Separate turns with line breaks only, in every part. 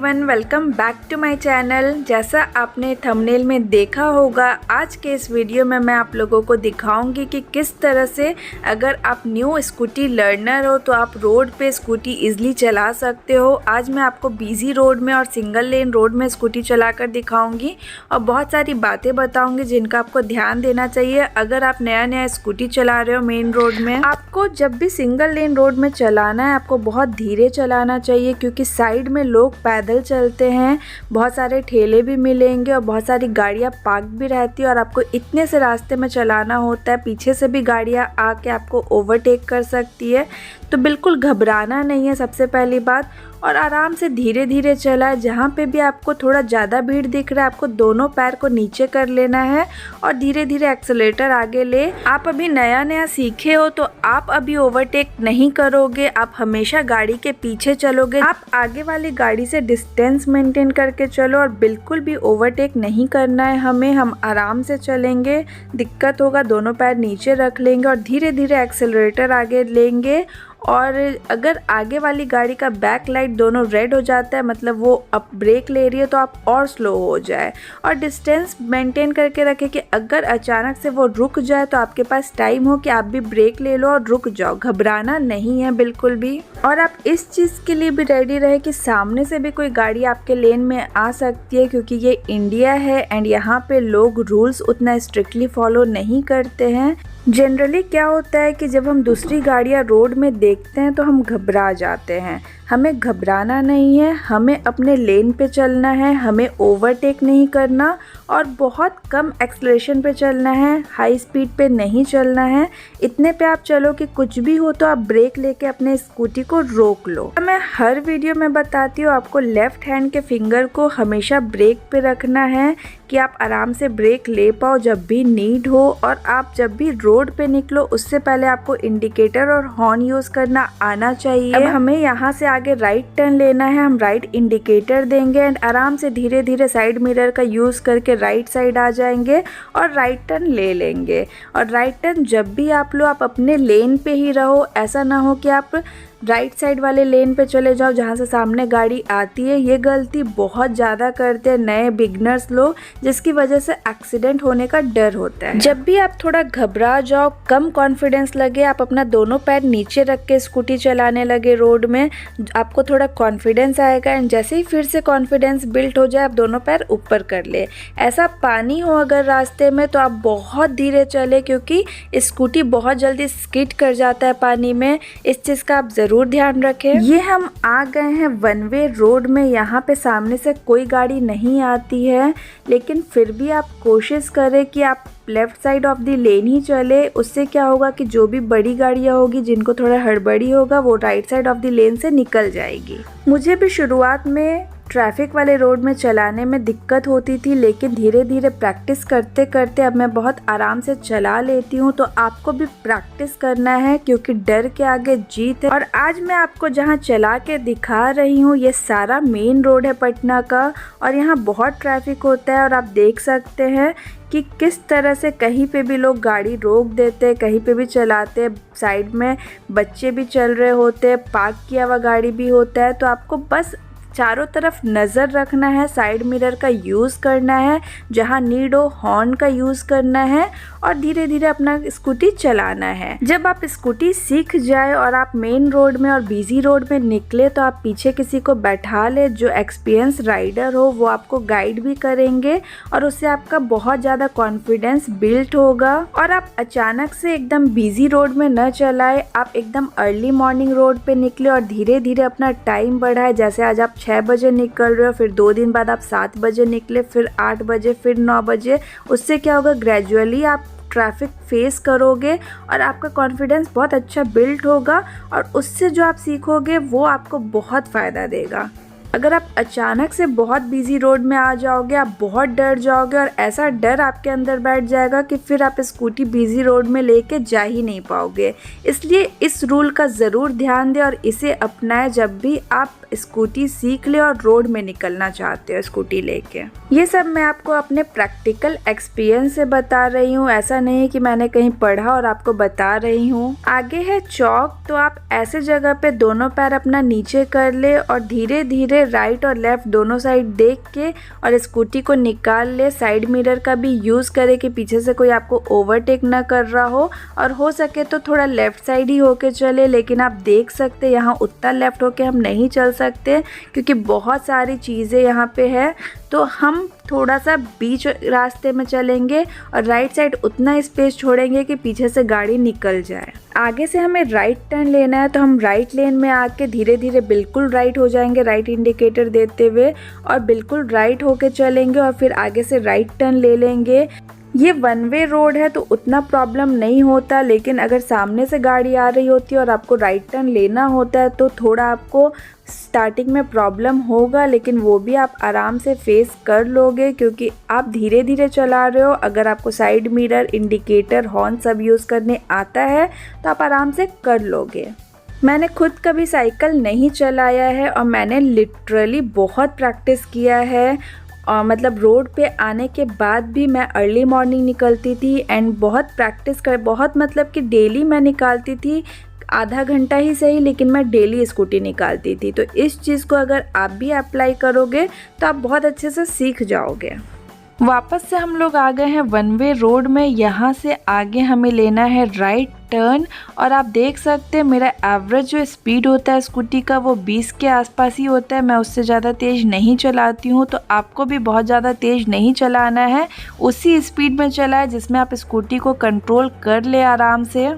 Everyone, welcome back to my channel. जैसा आपने thumbnail में देखा होगा, आज के इस वीडियो में मैं आप लोगों को दिखाऊंगी कि किस तरह से अगर आप न्यू स्कूटी लर्नर हो तो आप रोड पे स्कूटी इजीली चला सकते हो। आज मैं आपको बिजी रोड में और सिंगल लेन रोड में स्कूटी चलाकर दिखाऊंगी और बहुत सारी बातें बताऊंगी जिनका आपको ध्यान देना चाहिए अगर आप नया स्कूटी चला रहे हो मेन रोड में। आपको जब भी सिंगल लेन रोड में चलाना है, आपको बहुत धीरे चलाना चाहिए क्योंकि साइड में लोग पैदल चलते हैं, बहुत सारे ठेले भी मिलेंगे और बहुत सारी गाड़ियां पार्क भी रहती है और आपको इतने से रास्ते में चलाना होता है, पीछे से भी गाड़ियां आके आपको ओवरटेक कर सकती है। तो बिल्कुल घबराना नहीं है सबसे पहली बात, और आराम से धीरे धीरे चलाए। जहाँ पे भी आपको थोड़ा ज़्यादा भीड़ दिख रहा है, आपको दोनों पैर को नीचे कर लेना है और धीरे धीरे एक्सेलेरेटर आगे ले। आप अभी नया सीखे हो तो आप अभी ओवरटेक नहीं करोगे, आप हमेशा गाड़ी के पीछे चलोगे। आप आगे वाली गाड़ी से डिस्टेंस मेंटेन करके चलो और बिल्कुल भी ओवरटेक नहीं करना है हमें। हम आराम से चलेंगे, दिक्कत होगा दोनों पैर नीचे रख लेंगे और धीरे धीरे एक्सेलेरेटर आगे लेंगे। और अगर आगे वाली गाड़ी का बैक लाइट दोनों रेड हो जाता है, मतलब वो अब ब्रेक ले रही है, तो आप और स्लो हो जाए और डिस्टेंस मेंटेन करके रखें कि अगर अचानक से वो रुक जाए तो आपके पास टाइम हो कि आप भी ब्रेक ले लो और रुक जाओ। घबराना नहीं है बिल्कुल भी। और आप इस चीज़ के लिए भी रेडी रहे कि सामने से भी कोई गाड़ी आपके लेन में आ सकती है, क्योंकि ये इंडिया है एंड यहाँ पे लोग रूल्स उतना स्ट्रिक्टली फॉलो नहीं करते हैं। जनरली क्या होता है कि जब हम दूसरी गाड़ियाँ रोड में देखते हैं तो हम घबरा जाते हैं। हमें घबराना नहीं है, हमें अपने लेन पे चलना है, हमें ओवरटेक नहीं करना और बहुत कम एक्सेलरेशन पे चलना है, हाई स्पीड पे नहीं चलना है। इतने पे आप चलो कि कुछ भी हो तो आप ब्रेक लेके अपने स्कूटी को रोक लो। मैं हर वीडियो में बताती हूँ आपको लेफ्ट हैंड के फिंगर को हमेशा ब्रेक पे रखना है कि आप आराम से ब्रेक ले पाओ जब भी नीड हो। और आप जब भी रोड पे निकलो उससे पहले आपको इंडिकेटर और हॉर्न यूज करना आना चाहिए। अब हमें यहाँ से आगे राइट टर्न लेना है, हम राइट इंडिकेटर देंगे एंड आराम से धीरे धीरे साइड मिरर का यूज करके राइट साइड आ जाएंगे और राइट टर्न ले लेंगे। और राइट टर्न जब भी आप लो, आप अपने लेन पे ही रहो। ऐसा ना हो कि आप राइट साइड वाले लेन पे चले जाओ जहाँ से सामने गाड़ी आती है। ये गलती बहुत ज़्यादा करते हैं नए बिगनर्स लोग, जिसकी वजह से एक्सीडेंट होने का डर होता है। जब भी आप थोड़ा घबरा जाओ, कम कॉन्फिडेंस लगे, आप अपना दोनों पैर नीचे रख के स्कूटी चलाने लगे रोड में, आपको थोड़ा कॉन्फिडेंस आएगा एंड जैसे ही फिर से कॉन्फिडेंस बिल्ड हो जाए, आप दोनों पैर ऊपर कर ले। ऐसा पानी हो अगर रास्ते में तो आप बहुत धीरे चले, क्योंकि स्कूटी बहुत जल्दी स्किड कर जाता है पानी में। इस चीज़ का आप ज़रूर ध्यान रखें। ये हम आ गए हैं वन वे रोड में। यहाँ पे सामने से कोई गाड़ी नहीं आती है, लेकिन फिर भी आप कोशिश करें कि आप left side of the lane ही चले। उससे क्या होगा कि जो भी बड़ी गाड़ियाँ होगी, जिनको थोड़ा हड़बड़ी होगा, वो राइट साइड ऑफ द लेन से निकल जाएगी। मुझे भी शुरुआत में ट्रैफिक वाले रोड में चलाने में दिक्कत होती थी, लेकिन धीरे धीरे प्रैक्टिस करते करते अब मैं बहुत आराम से चला लेती हूँ। तो आपको भी प्रैक्टिस करना है क्योंकि डर के आगे जीत है। और आज मैं आपको जहाँ चला के दिखा रही हूँ, ये सारा मेन रोड है पटना का और यहाँ बहुत ट्रैफिक होता है। और आप देख सकते हैं कि किस तरह से कहीं पे भी लोग गाड़ी रोक देते, कहीं पे भी चलाते, साइड में बच्चे भी चल रहे होते, पार्क किया हुआ गाड़ी भी होता है। तो आपको बस चारों तरफ नज़र रखना है, साइड मिरर का यूज़ करना है, जहाँ नीड हो हॉर्न का यूज़ करना है और धीरे धीरे अपना स्कूटी चलाना है। जब आप स्कूटी सीख जाए और आप मेन रोड में और बिजी रोड में निकले तो आप पीछे किसी को बैठा ले जो एक्सपीरियंस राइडर हो, वो आपको गाइड भी करेंगे और उससे आपका बहुत ज़्यादा कॉन्फिडेंस बिल्ड होगा। और आप अचानक से एकदम बिजी रोड में न चलाए, आप एकदम अर्ली मॉर्निंग रोड पे निकले और धीरे धीरे अपना टाइम बढ़ाए। जैसे आज आप 6 बजे निकल रहे हो, फिर 2 दिन बाद आप 7 बजे निकले, फिर 8 बजे, फिर 9 बजे। उससे क्या होगा, ग्रेजुअली आप ट्रैफिक फेस करोगे और आपका कॉन्फिडेंस बहुत अच्छा बिल्ड होगा और उससे जो आप सीखोगे वो आपको बहुत फ़ायदा देगा। अगर आप अचानक से बहुत बिजी रोड में आ जाओगे, आप बहुत डर जाओगे और ऐसा डर आपके अंदर बैठ जाएगा कि फिर आप स्कूटी बिजी रोड में लेके जा ही नहीं पाओगे। इसलिए इस रूल का ज़रूर ध्यान दें और इसे अपनाएं जब भी आप स्कूटी सीख ले और रोड में निकलना चाहते हो स्कूटी लेके। ये सब मैं आपको अपने प्रैक्टिकल एक्सपीरियंस से बता रही हूँ, ऐसा नहीं कि मैंने कहीं पढ़ा और आपको बता रही हूँ। आगे है चौक, तो आप ऐसे जगह पे दोनों पैर अपना नीचे कर ले और धीरे धीरे राइट और लेफ़्ट दोनों साइड देख के और स्कूटी को निकाल ले। साइड मिरर का भी यूज़ करें कि पीछे से कोई आपको ओवरटेक ना कर रहा हो, और हो सके तो थोड़ा लेफ़्ट साइड ही होके चले। लेकिन आप देख सकते यहाँ उतना लेफ़्ट होके हम नहीं चल सकते क्योंकि बहुत सारी चीज़ें यहाँ पे है, तो हम थोड़ा सा बीच रास्ते में चलेंगे और राइट साइड उतना स्पेस छोड़ेंगे कि पीछे से गाड़ी निकल जाए। आगे से हमें राइट टर्न लेना है, तो हम राइट लेन में आके धीरे धीरे बिल्कुल राइट हो जाएंगे राइट इंडिकेटर देते हुए, और बिल्कुल राइट होके चलेंगे और फिर आगे से राइट टर्न ले लेंगे। ये वन वे रोड है तो उतना प्रॉब्लम नहीं होता, लेकिन अगर सामने से गाड़ी आ रही होती है और आपको राइट टर्न लेना होता है तो थोड़ा आपको स्टार्टिंग में प्रॉब्लम होगा, लेकिन वो भी आप आराम से फेस कर लोगे क्योंकि आप धीरे धीरे चला रहे हो। अगर आपको साइड मिरर, इंडिकेटर, हॉर्न सब यूज़ करने आता है तो आप आराम से कर लोगे। मैंने खुद कभी साइकिल नहीं चलाया है और मैंने लिटरली बहुत प्रैक्टिस किया है, और मतलब रोड पे आने के बाद भी मैं अर्ली मॉर्निंग निकलती थी एंड बहुत मतलब कि डेली मैं निकालती थी, आधा घंटा ही सही लेकिन मैं डेली स्कूटी निकालती थी। तो इस चीज़ को अगर आप भी अप्लाई करोगे तो आप बहुत अच्छे से सीख जाओगे। वापस से हम लोग आ गए हैं वन वे रोड में। यहाँ से आगे हमें लेना है राइट टर्न, और आप देख सकते हैं मेरा एवरेज जो स्पीड होता है स्कूटी का वो 20 के आसपास ही होता है। मैं उससे ज़्यादा तेज़ नहीं चलाती हूँ, तो आपको भी बहुत ज़्यादा तेज़ नहीं चलाना है, उसी स्पीड में चलाएं जिसमें आप स्कूटी को कंट्रोल कर ले आराम से।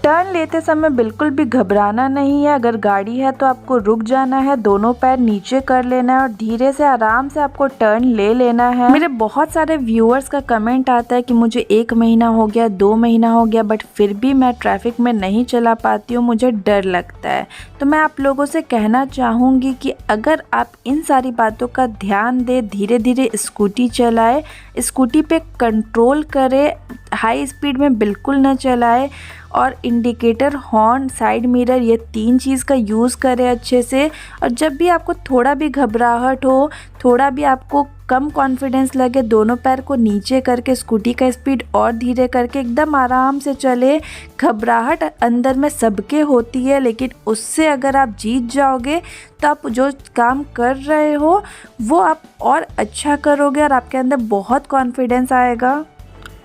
टर्न लेते समय बिल्कुल भी घबराना नहीं है। अगर गाड़ी है तो आपको रुक जाना है, दोनों पैर नीचे कर लेना है और धीरे से आराम से आपको टर्न ले लेना है। मेरे बहुत सारे व्यूअर्स का कमेंट आता है कि मुझे 1 महीना हो गया, 2 महीना हो गया, बट फिर भी मैं ट्रैफिक में नहीं चला पाती हूँ, मुझे डर लगता है। तो मैं आप लोगों से कहना चाहूँगी कि अगर आप इन सारी बातों का ध्यान दें, धीरे धीरे स्कूटी चलाए, स्कूटी पे कंट्रोल करे, हाई स्पीड में बिल्कुल न चलाए, और इंडिकेटर, हॉर्न, साइड मिरर ये 3 चीज़ का यूज़ करें अच्छे से। और जब भी आपको थोड़ा भी घबराहट हो, थोड़ा भी आपको कम कॉन्फिडेंस लगे, दोनों पैर को नीचे करके स्कूटी का स्पीड और धीरे करके एकदम आराम से चले। घबराहट अंदर में सबके होती है, लेकिन उससे अगर आप जीत जाओगे तो आप जो काम कर रहे हो वो आप और अच्छा करोगे और आपके अंदर बहुत कॉन्फिडेंस आएगा।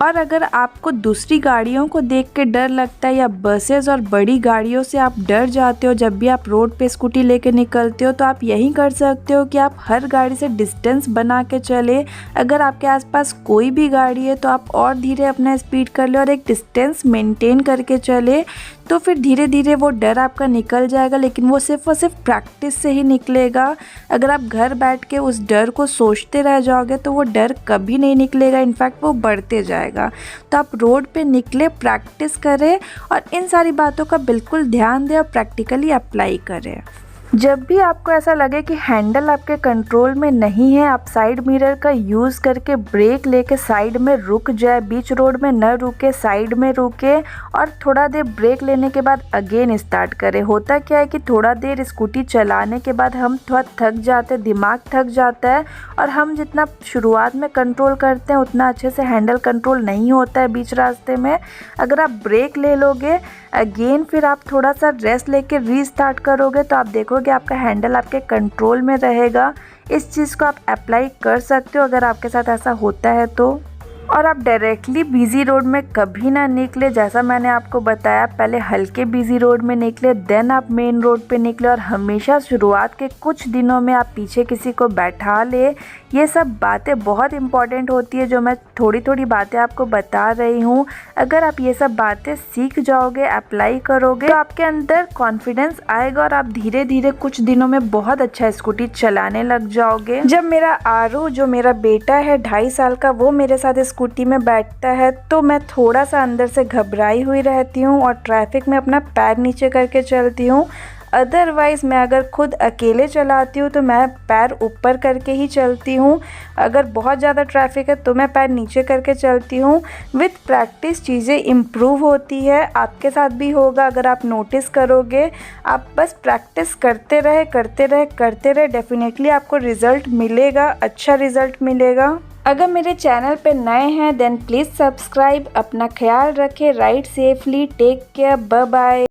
और अगर आपको दूसरी गाड़ियों को देख के डर लगता है या बसेस और बड़ी गाड़ियों से आप डर जाते हो जब भी आप रोड पे स्कूटी लेके निकलते हो, तो आप यही कर सकते हो कि आप हर गाड़ी से डिस्टेंस बना के चले। अगर आपके आसपास कोई भी गाड़ी है तो आप और धीरे अपना स्पीड कर ले और एक डिस्टेंस मेंटेन करके चले, तो फिर धीरे धीरे वो डर आपका निकल जाएगा। लेकिन वो सिर्फ और सिर्फ प्रैक्टिस से ही निकलेगा। अगर आप घर बैठ के उस डर को सोचते रह जाओगे तो वो डर कभी नहीं निकलेगा, इनफैक्ट वो बढ़ते जाएगा। तो आप रोड पे निकले, प्रैक्टिस करें और इन सारी बातों का बिल्कुल ध्यान दें और प्रैक्टिकली अप्लाई करें। जब भी आपको ऐसा लगे कि हैंडल आपके कंट्रोल में नहीं है, आप साइड मिरर का यूज़ करके ब्रेक लेके साइड में रुक जाए, बीच रोड में न रुके, साइड में रुके और थोड़ा देर ब्रेक लेने के बाद अगेन स्टार्ट करें। होता क्या है कि थोड़ा देर स्कूटी चलाने के बाद हम थोड़ा थक जाते हैं, दिमाग थक जाता है, और हम जितना शुरुआत में कंट्रोल करते हैं उतना अच्छे से हैंडल कंट्रोल नहीं होता है बीच रास्ते में। अगर आप ब्रेक ले लोगे अगेन, फिर आप थोड़ा सा रेस्ट लेके रीस्टार्ट करोगे, तो आप देखोगे आपका हैंडल आपके कंट्रोल में रहेगा। इस चीज़ को आप अप्लाई कर सकते हो अगर आपके साथ ऐसा होता है तो। और आप डायरेक्टली बिजी रोड में कभी ना निकले, जैसा मैंने आपको बताया, पहले हल्के बिजी रोड में निकले, देन आप मेन रोड पे निकले, और हमेशा शुरुआत के कुछ दिनों में आप पीछे किसी को बैठा ले। ये सब बातें बहुत इंपॉर्टेंट होती है जो मैं थोड़ी थोड़ी बातें आपको बता रही हूँ। अगर आप ये सब बातें सीख जाओगे, अप्लाई करोगे, तो आपके अंदर कॉन्फिडेंस आएगा और आप धीरे धीरे कुछ दिनों में बहुत अच्छा स्कूटी चलाने लग जाओगे। जब मेरा आरू, जो मेरा बेटा है 2.5 साल का, वो मेरे साथ स्कूटी में बैठता है तो मैं थोड़ा सा अंदर से घबराई हुई रहती हूँ और ट्रैफिक में अपना पैर नीचे करके चलती हूँ। अदरवाइज़ मैं अगर खुद अकेले चलाती हूँ तो मैं पैर ऊपर करके ही चलती हूँ। अगर बहुत ज़्यादा ट्रैफिक है तो मैं पैर नीचे करके चलती हूँ। विथ प्रैक्टिस चीज़ें इम्प्रूव होती है, आपके साथ भी होगा अगर आप नोटिस करोगे। आप बस प्रैक्टिस करते रहे, डेफिनेटली आपको रिज़ल्ट मिलेगा, अच्छा रिज़ल्ट मिलेगा। अगर मेरे चैनल पे नए हैं देन प्लीज़ सब्सक्राइब। अपना ख्याल रखें, ride safely, take care, bye bye.